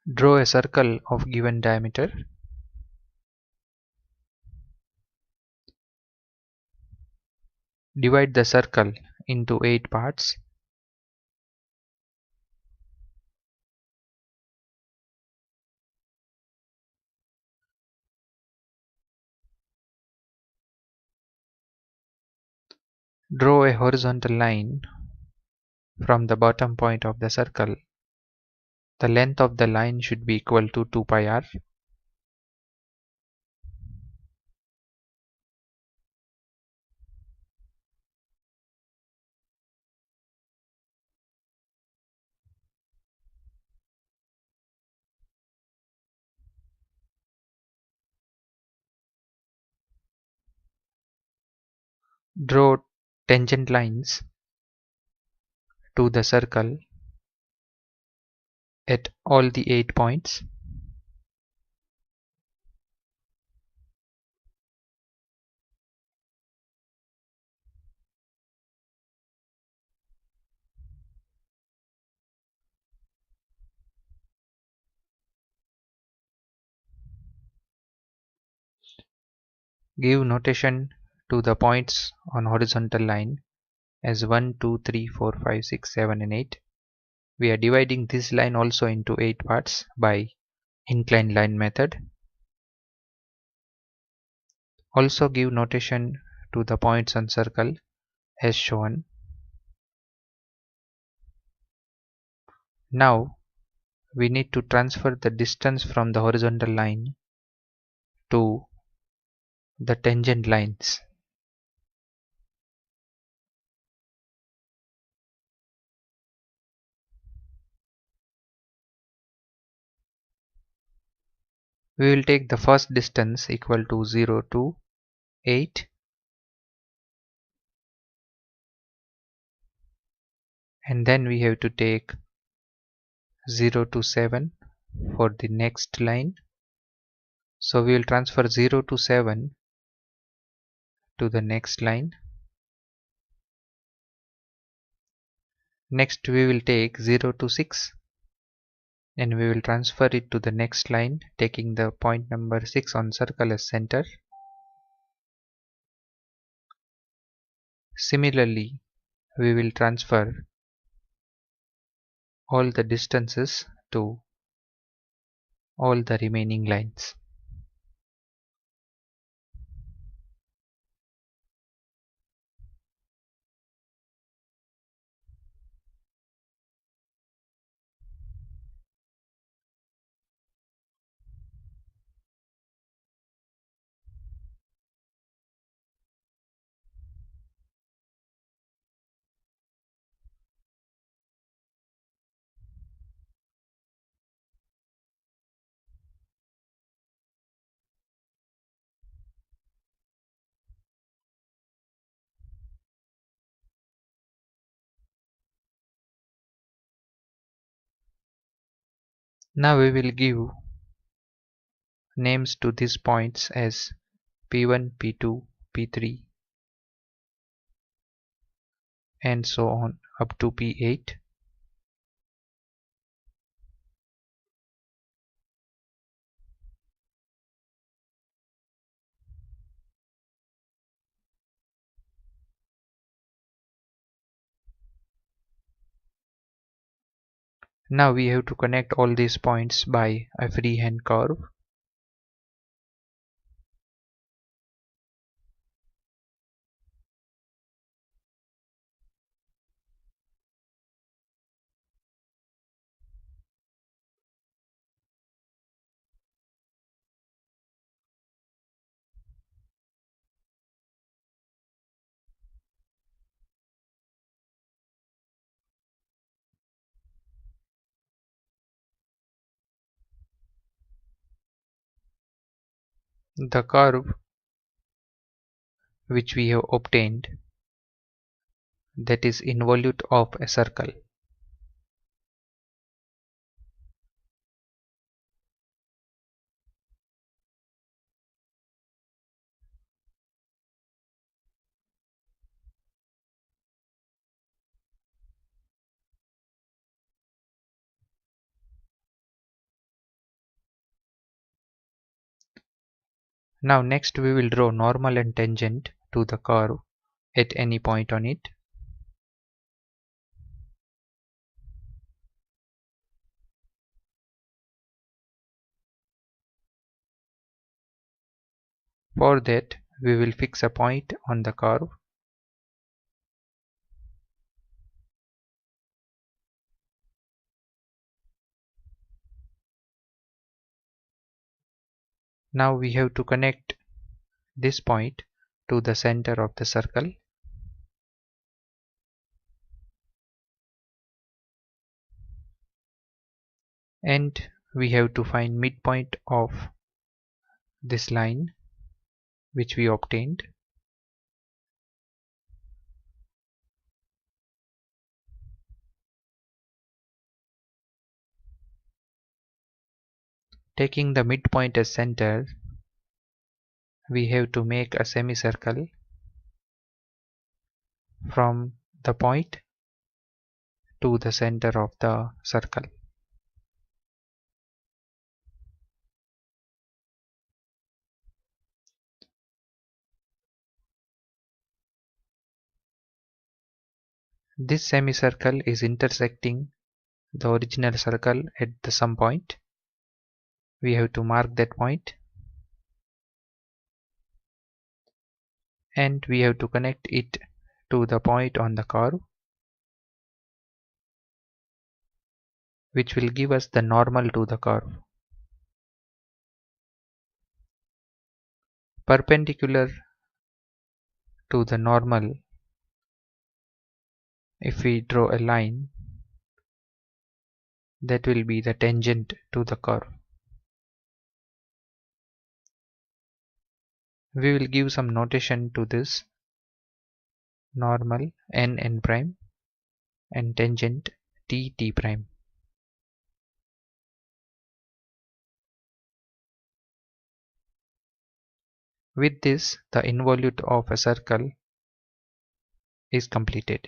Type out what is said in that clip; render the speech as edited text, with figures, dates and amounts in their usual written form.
Draw a circle of given diameter. Divide the circle into 8 parts. Draw a horizontal line from the bottom point of the circle. The length of the line should be equal to 2 pi r. Draw tangent lines to the circle at all the 8 points. Give notation to the points on horizontal line as 1, 2, 3, 4, 5, 6, 7 and 8. We are dividing this line also into 8 parts by inclined line method. Also give notation to the points on circle as shown. Now we need to transfer the distance from the horizontal line to the tangent lines. We will take the first distance equal to 0 to 8, and then we have to take 0 to 7 for the next line. So we will transfer 0 to 7 to the next line. Next we will take 0 to 6 and we will transfer it to the next line, taking the point number 6 on circle as center. Similarly, we will transfer all the distances to all the remaining lines. Now we will give names to these points as P1, P2, P3 and so on up to P8. Now we have to connect all these points by a freehand curve. The curve which we have obtained, that is involute of a circle. Now next we will draw normal and tangent to the curve at any point on it. For that we will fix a point on the curve. Now we have to connect this point to the center of the circle, and we have to find midpoint of this line which we obtained. Taking the midpoint as center, we have to make a semicircle from the point to the center of the circle. This semicircle is intersecting the original circle at some point. We have to mark that point, and we have to connect it to the point on the curve, which will give us the normal to the curve. Perpendicular to the normal, if we draw a line, that will be the tangent to the curve. We will give some notation to this: normal n prime and tangent t prime. With this, the involute of a circle is completed.